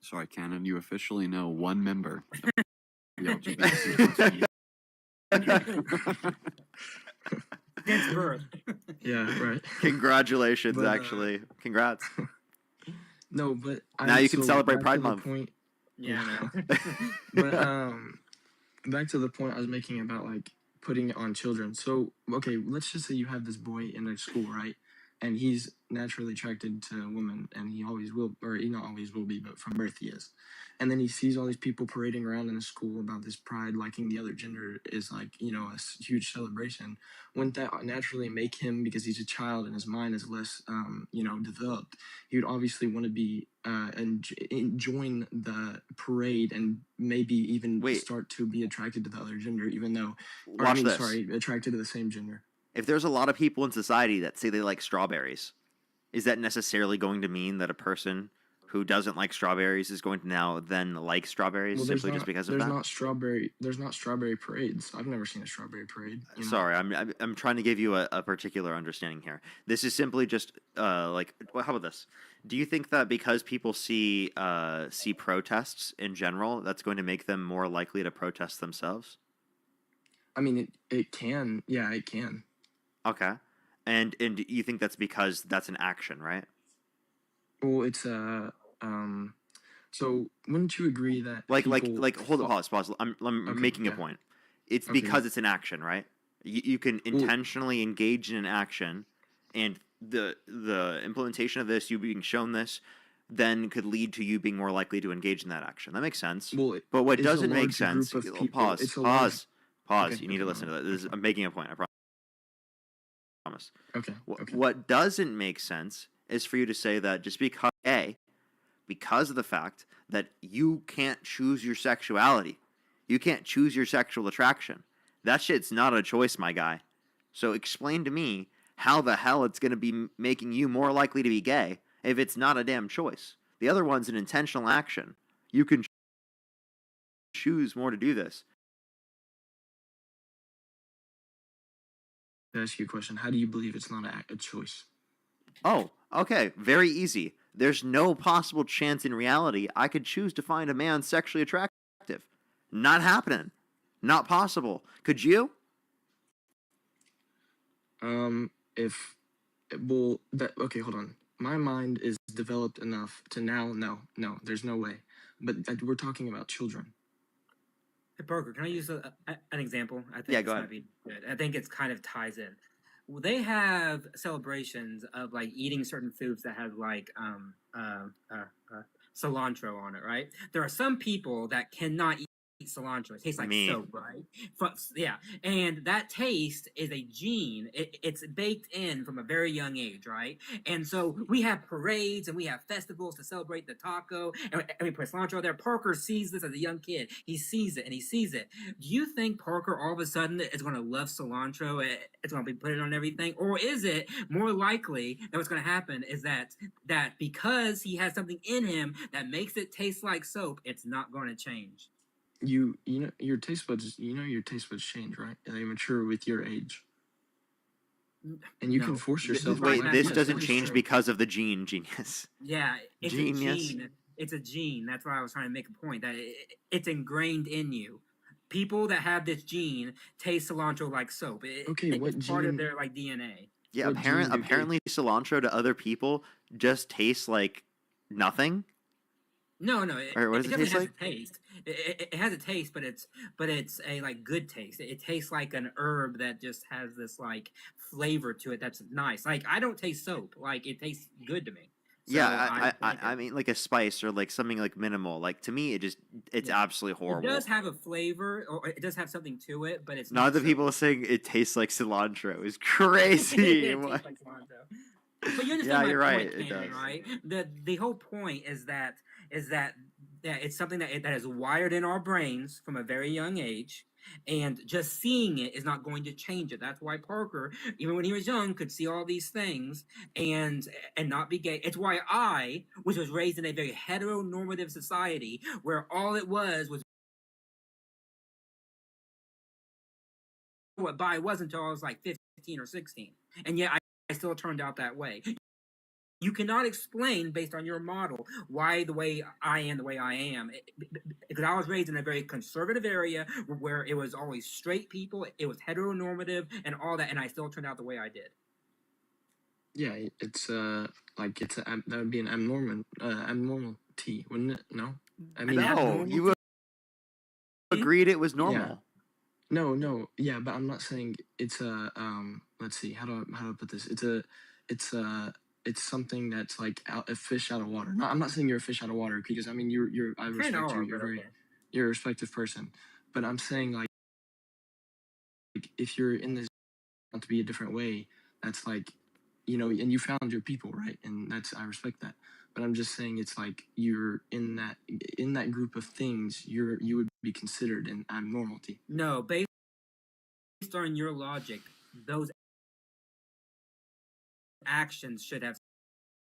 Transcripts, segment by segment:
Sorry, Cannon, you officially know one member of the LGBT. Since birth. Yeah, right. Congratulations, But, actually. Congrats. No, but Now you can celebrate back Pride to the Month. point, Yeah, I know. but back to the point I was making about like putting it on children. So okay, let's just say you have this boy in a school, right? And he's naturally attracted to women, and he always will, or he not always will be, but from birth he is. And then he sees all these people parading around in the school about this pride, liking the other gender is like, you know, a huge celebration. Wouldn't that naturally make him, because he's a child and his mind is less, you know, developed, he would obviously want to be and join the parade and maybe even start to be attracted to the other gender, even though, Watch this. Sorry, attracted to the same gender. If there's a lot of people in society that say they like strawberries, is that necessarily going to mean that a person who doesn't like strawberries is going to now then like strawberries simply just because of that? There's not strawberry parades. I've never seen a strawberry parade. You know? Sorry, I'm trying to give you a particular understanding here. This is simply just like, well, how about this? Do you think that because people see protests in general, that's going to make them more likely to protest themselves? I mean, it can. Yeah, it can. Okay. And you think that's because that's an action, right? Well, it's so wouldn't you agree that hold on, pause. I'm making a point. It's because it's an action, right? You can intentionally engage in an action, and the implementation of this, you being shown this, then could lead to you being more likely to engage in that action. That makes sense. Well, but what doesn't make sense? Pause. Okay, you need to listen to that. I'm making a point. I promise. Okay. What doesn't make sense is for you to say that just because of the fact that you can't choose your sexuality, you can't choose your sexual attraction. That shit's not a choice, my guy. So explain to me how the hell it's going to be making you more likely to be gay if it's not a damn choice. The other one's an intentional action. You can choose more to do this. I'll ask you a question. How do you believe it's not a choice? Oh, okay. Very easy. There's no possible chance in reality I could choose to find a man sexually attractive. Not happening. Not possible. Could you? Okay, hold on. My mind is developed enough to now, no, there's no way. But we're talking about children. Hey, Parker, can I use an example? I think go ahead. Might be good. I think it's kind of ties in. They have celebrations of like eating certain foods that have like cilantro on it, right? There are some people that cannot eat cilantro. It tastes like soap, right? Yeah, and that taste is a gene. It's baked in from a very young age, right? And so we have parades and we have festivals to celebrate the taco, and we put cilantro there. Parker sees this as a young kid. He sees it and he sees it. Do you think Parker all of a sudden is going to love cilantro? It's going to be putting on everything, or is it more likely that what's going to happen is that because he has something in him that makes it taste like soap, it's not going to change? You know your taste buds change, right? They mature with your age, and you can force yourself. Wait, this doesn't change because of the gene, genius. Yeah, it's a gene. It's a gene. That's why I was trying to make a point that it's ingrained in you. People that have this gene taste cilantro like soap. It's part of their like DNA. Yeah, apparently cilantro to other people just tastes like nothing. No, or what does it taste like? A taste. It has a taste, but it's a like good taste. It tastes like an herb that just has this like flavor to it that's nice. Like I don't taste soap. Like it tastes good to me. So yeah, I mean like a spice or like something like minimal. Like to me, it's absolutely horrible. It does have a flavor, or it does have something to it, but it's not the people saying it tastes like cilantro is crazy. It tastes like cilantro. But you understand my point, Cameron, right? The whole point is that it's something that is wired in our brains from a very young age, and just seeing it is not going to change it. That's why Parker, even when he was young, could see all these things and not be gay. It's why I, which was raised in a very heteronormative society, where all it was what bi was until I was like 15 or 16, and yet I still turned out that way. You cannot explain based on your model why the way I am the way I am. Because I was raised in a very conservative area where it was always straight people, it was heteronormative, and all that, and I still turned out the way I did. Yeah, it's like that would be an abnormality, wouldn't it? No, I mean, No, you agreed it was normal. no, yeah, but I'm not saying it's a Let's see, how do I put this? It's something that's like a fish out of water. No, I'm not saying you're a fish out of water because I mean I respect you. You're a respected person, but I'm saying like if you're in this to be a different way, that's like, and you found your people, right? And I respect that. But I'm just saying it's like you're in that group of things, you would be considered an abnormality. No, based on your logic, those actions should have.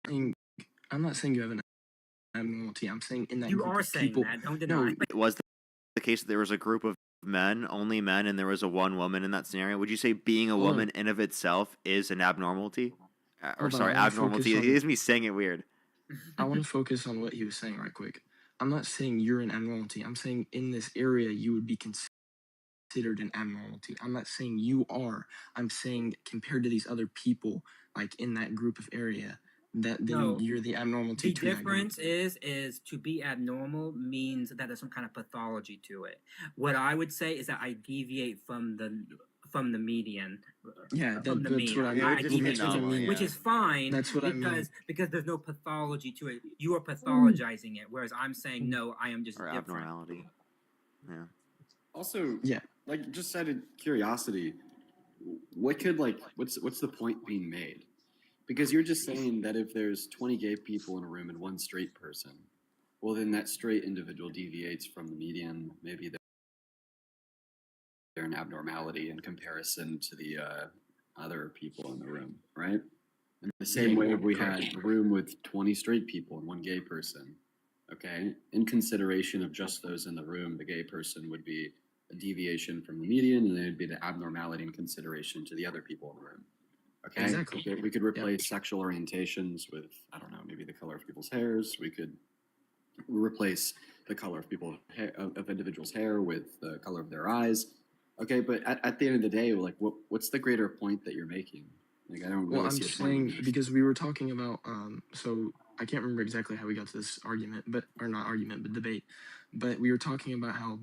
I'm not saying you have an abnormality. I'm saying in that You group are of saying people. that. Don't No, deny. It was the case that there was a group of men, only men, and there was a one woman in that scenario. Would you say being a Hold on. woman in of itself is an abnormality? Or Hold on, sorry, I wanna abnormality. focus It on- is me saying it weird. I want to focus on what he was saying right quick. I'm not saying you're an abnormality. I'm saying in this area you would be considered an abnormality. I'm not saying you are. I'm saying compared to these other people, like in that group of area, that then No. you're the abnormality. The to that group. difference is to be abnormal means that there's some kind of pathology to it. What I would say is that I deviate from the median. Yeah, from the that's mean. what I mean. I deviate That's what I from it, mean. which is fine. That's what I mean. Because there's no pathology to it. You are pathologizing it, whereas I'm saying no. I am just Or different. abnormality. Yeah. Also, Yeah. like just out of curiosity, what's the point being made? Because you're just saying that if there's 20 gay people in a room and one straight person, well then that straight individual deviates from the median. Maybe they're an abnormality in comparison to the other people in the room, right? In the same way, if we had a room with 20 straight people and one gay person, okay, in consideration of just those in the room, the gay person would be a deviation from the median, and then it'd be the abnormality in consideration to the other people in the room. Okay, Exactly. We could replace sexual orientations with, I don't know, maybe the color of people's hairs. We could replace the color of individuals' hair with the color of their eyes. Okay, but at the end of the day, like, what's the greater point that you're making? Like, I don't really Well, I'm see a just point in saying this. because we were talking about so I can't remember exactly how we got to this argument, but debate. But we were talking about how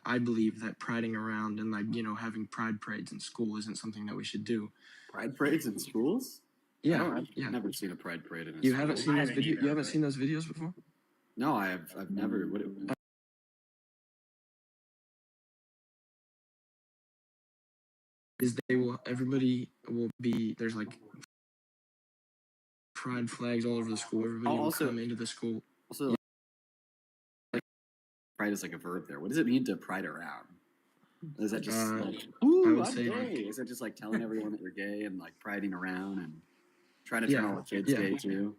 I believe that priding around and having pride parades in school isn't something that we should do. Pride parades in schools? Yeah, I've never seen a pride parade in a You school. haven't seen I those haven't videos. either, You haven't but- seen those videos before. No, I've never. Is everybody will be there's like pride flags all over the school. Everybody will Also- come into the school. Also, like, pride is like a verb there. What does it mean to pride around? Is that just like, I ooh, would I'm say, gay? like- Is that just like telling everyone that you're gay and like priding around and trying to turn Yeah, all the kids yeah. gay too?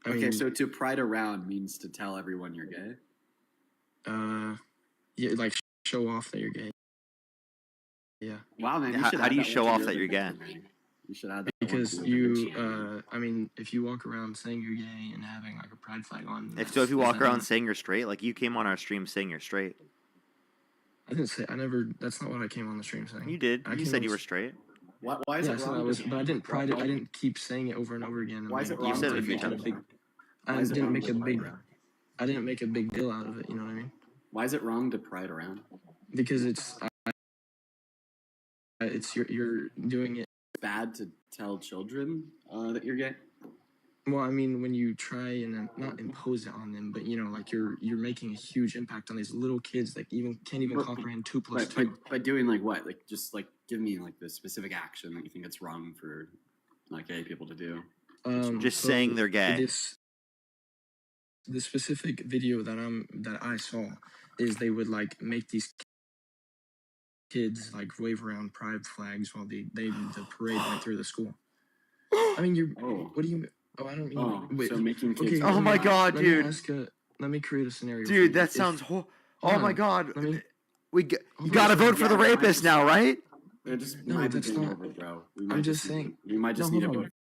I Okay, mean, so to pride around means to tell everyone you're gay. yeah, like show off that you're gay. Yeah, Wow, man! You How- should how add do you that show one to off your that you're gay? dictionary. You should add that because one to your you, dictionary. I mean, if you walk around saying you're gay and having like a pride flag on, If that's- you walk that's around not- saying you're straight, like you came on our stream saying you're straight. I didn't say I never. That's not what I came on the stream saying. You did. I You came said on you were s- straight. Why is Yeah, it I said I wrong? was, but I didn't pride it. I didn't keep saying it over and over again. And Why is it make- wrong You said to it a few make times. around? I Why is it didn't wrong make to a pride big. around? I didn't make a big deal out of it. You know what I mean? Why is it wrong to pride around? Because it's you're doing it. Bad to tell children that you're gay. Well, I mean, when you try and not impose it on them, but like you're making a huge impact on these little kids that can't even But- comprehend 2 plus But, 2. but doing like what? Like just like give me like the specific action that you think it's wrong for like gay people to do. Just saying they're gay. The specific video that I saw is they would like make these kids like wave around pride flags while the parade went through the school. I mean, Oh. what do you? Oh, I don't mean. Oh, wait. so making kids. Okay, Oh let my me- God, let me dude. let me create a scenario. for Dude, you. that If- sounds. hold Oh my on, God. let me- You hold gotta on. vote for the Yeah, rapist now, right? They're just No, might be that's getting not- over, bro. We I'm might just need to- saying- We might just No, need to hold on. vote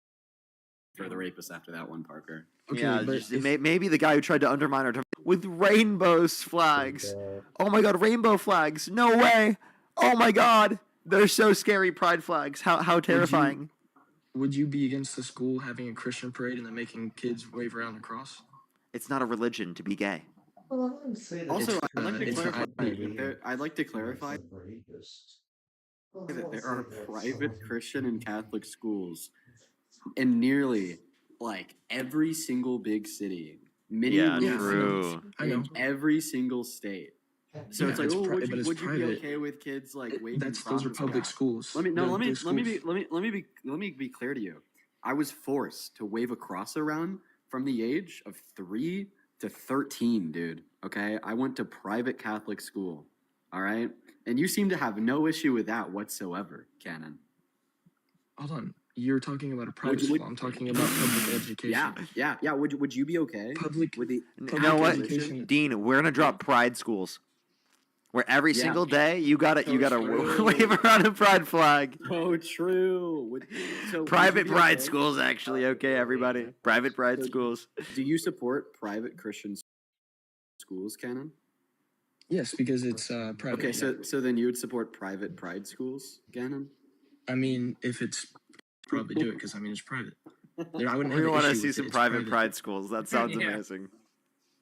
for the rapist after that one, Parker. Okay, yeah, but just, if, maybe the guy who tried to undermine our with rainbow flags. Oh my god, rainbow flags! No way! Oh my god, they're so scary. Pride flags. How terrifying. would you be against the school having a Christian parade and then making kids wave around the cross? It's not a religion to be gay. Also, It's, I'd like to it's an clarify. identity. I'd like to clarify that there are private Christian and Catholic schools in nearly like every single big city. Many Yeah, rural true. cities I know. in every single state. So Yeah, it's like, it's oh, pri- would but you, it's would you be private. okay with kids like waving Those are crosses public around? schools. Let me Those let me schools- be clear to you. I was forced to wave a cross around from the age of 3 to 13, dude. Okay, I went to private Catholic school. All right, and you seem to have no issue with that whatsoever, Cannon. Hold on. You're talking about a private you- school. I'm talking about public education. Yeah. Would you be okay Public. with the You Public know what, education. Dean? We're gonna drop pride schools, where every Yeah. single day you gotta true. wave around a pride flag. Oh, true. Would you Private be pride okay? schools, actually, okay, everybody. Private pride So- schools. Do you support private Christian schools, Cannon? Yes, because it's private. Okay, so then you would support private pride schools, Gannon? I mean, if it's probably do it because I mean it's private. I wouldn't have We an want to issue see with some it. It's private pride schools. That sounds Yeah. amazing.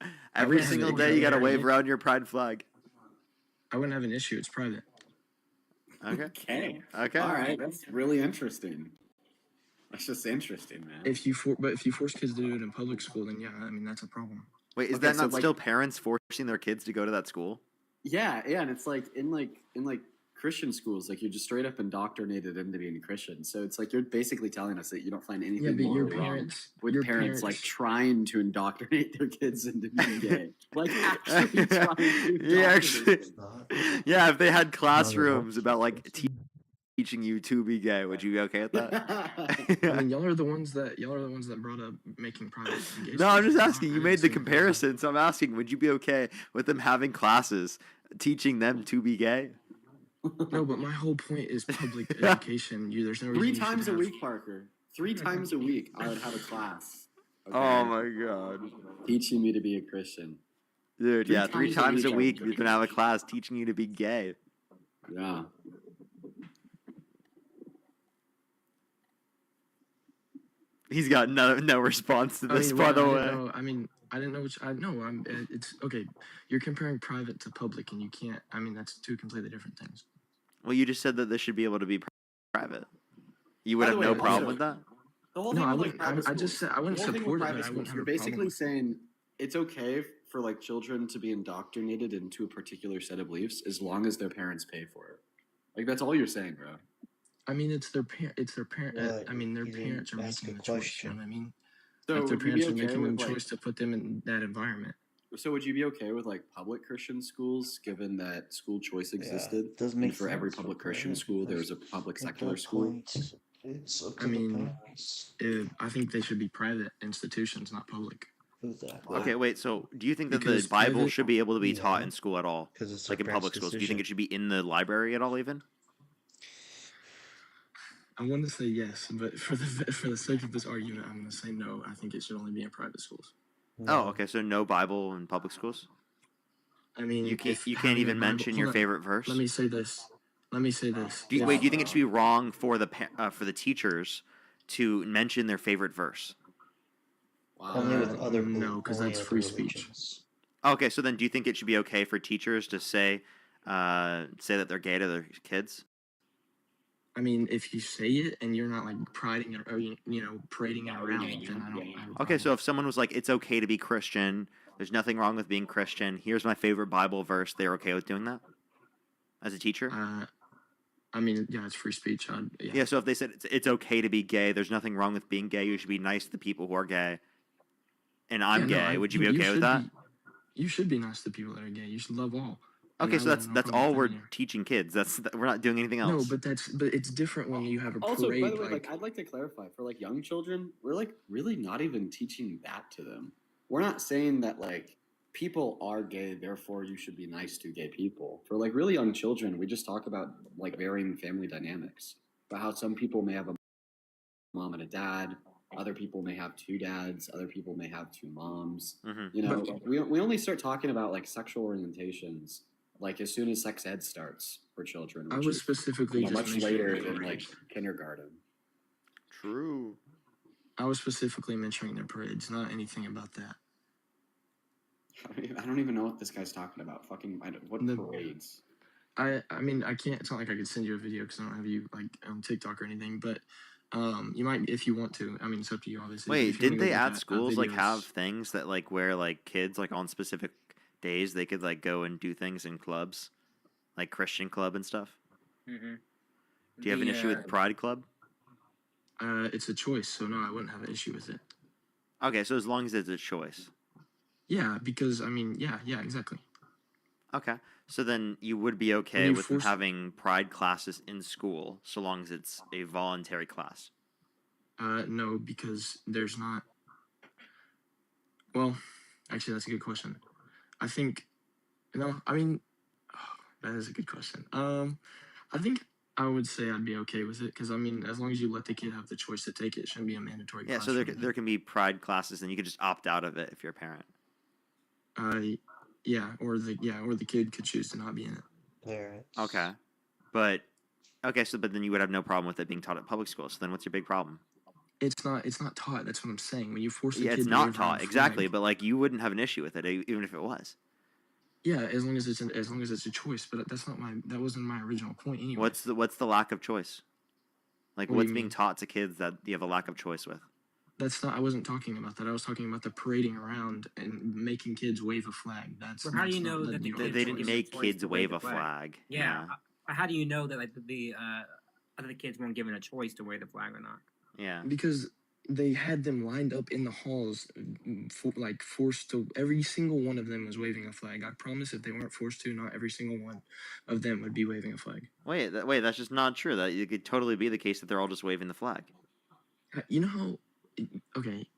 wouldn't Every have single an day issue you gotta with wave it. around your pride flag. I wouldn't have an issue. It's private. Okay. Okay. Okay. All right, that's really interesting. That's just interesting, man. If you force kids to do it in public school, then yeah, I mean that's a problem. Wait, is Okay, that so, not like- still parents forcing their kids to go to that school? Yeah, and it's like in Christian schools, like you're just straight up indoctrinated into being Christian. So it's like you're basically telling us that you don't find anything Yeah, but your morally wrong parents, with your parents like trying to indoctrinate their kids into being gay. Like actually trying to Yeah, actually. indoctrinate Yeah, if they had classrooms about like teaching you to be gay, would you be okay with that? them. I mean, y'all are the ones that brought up making private. engagement. No, I'm just asking. I You didn't made the say- comparison, so I'm asking, would you be okay with them having classes teaching them to be gay? No, but my whole point is public education. There's no reason 3 you should times a have- week, Parker. 3 times a week, I would have a class. okay, Oh my god. Teaching me to be a Christian. Dude, yeah, 3 times a week I you're gonna have a class teaching you to be gay. Yeah. He's got no response to I this, mean, by well, the I way. didn't know. I mean, I didn't know which. I know. It's okay. You're comparing private to public, and you can't. I mean, that's 2 completely different things. Well, you just said that this should be able to be private. You would By have the way, no problem also- with that? The whole No, thing I with, wouldn't. private I just schools- said I wouldn't the whole thing support with it, but private I wouldn't schools, have you're a problem basically with it. saying it's okay for like children to be indoctrinated into a particular set of beliefs as long as their parents pay for it. Like that's all you're saying, bro. I mean, it's their parent. It's their parent. Well, I mean, their you parents are didn't ask making a the choice. You question. know what I mean? So Like their would you be parents are okay making the with like, choice to put them in that environment. so would you be okay with like public Christian schools, given that school choice existed? Does And make for every sense, public but Christian private school, there first. was a public At secular that school. point, it's up I to the mean, parents. I think they should be private institutions, not public. Who's that? Wow. Okay, wait, so do you think that Because the Bible private- should be able to be taught Yeah. in school at all? Because it's Like their in public parents' schools? Do you think decision. it should be in the library at all, even? I want to say yes, but for the sake of this argument, I'm going to say no. I think it should only be in private schools. Oh, No. okay, so no Bible in public schools? I mean, You can't if you can't having a even Bible- mention hold your on, favorite verse? Let me say this. Do you, wait, do you think it should be wrong for the teachers to mention their favorite verse? Only with other no, 'cause only that's other free speech. religions. Okay, so then do you think it should be okay for teachers to say that they're gay to their kids? I mean, if you say it and you're not like parading it around, then I don't. have a Okay, so problem. if someone was like, it's okay to be Christian, there's nothing wrong with being Christian, here's my favorite Bible verse, they're okay with doing that? As a teacher? I mean, yeah, it's free speech. Yeah, so if they said it's okay to be gay, there's nothing wrong with being gay, you should be nice to the people who are gay, and I'm Yeah, no, gay, would you be okay with should that? You should be nice to people that are gay. You should love all. And Okay, I so would that's have no that's problem all with we're that either. teaching kids. We're not doing anything No, else. but it's different when you have a Also, parade. by the way, like I'd like to clarify for like young children, we're like really not even teaching that to them. We're not saying that like people are gay, therefore you should be nice to gay people. For like really young children, we just talk about like varying family dynamics, about how some people may have a mom and a dad, Other people may have two dads. Other people may have two moms. Mhm. You know, we only start talking about like sexual orientations like as soon as sex ed starts for children, I which was is specifically just much mentioning later their than like parades. kindergarten. True. I was specifically mentioning their parades, not anything about that. I don't even know what this guy's talking about. Fucking, what The- parades? I mean, I can't. It's not like I could send you a video because I don't have you like on TikTok or anything. But you might if you want to. I mean, it's up to you, obviously. but Wait, if you didn't wanna go they look at schools like videos- have things that like where like kids like on specific days they could like go and do things in clubs, like Christian club and stuff? Mm-hmm. Do you have an issue with Pride Club? It's a choice, so no, I wouldn't have an issue with it. Okay, so as long as it's a choice. Yeah, because I mean, yeah, exactly. Okay, so then you would be okay you with them force- having Pride classes in school, so long as it's a voluntary class. No, because there's not. Well, actually, that's a good question. I think, no, I mean, that is a good question. I think I would say I'd be okay with it because I mean, as long as you let the kid have the choice to take it, it shouldn't be a mandatory. Yeah, class so for them. there can be Pride classes, and you could just opt out of it if you're a parent. Or the kid could choose to not be in it. Parents. Okay, but but then you would have no problem with it being taught at public school. So then, what's your big problem? It's not taught. That's what I'm saying. When you force a Yeah, kid it's to not wave around taught a exactly, flag- but like you wouldn't have an issue with it even if it was. Yeah, as long as it's a choice. But that wasn't my original point anyway. What's the lack of choice? Like What do what's you being mean? taught to kids that you have a lack of choice with? That's not. I wasn't talking about that. I was talking about the parading around and making kids wave a flag. That's. Well, how do that's you not know that letting the you They, have kids a they won't didn't give them make choice kids to wave the a flag. Yeah. How do you know that like the other kids weren't given a choice to wave the flag or not? Yeah. Because they had them lined up in the halls, forced to. Every single one of them was waving a flag. I promise, if they weren't forced to, not every single one of them would be waving a flag. Wait, that's just not true. That it could totally be the case that they're all just waving the flag. You know how? Okay,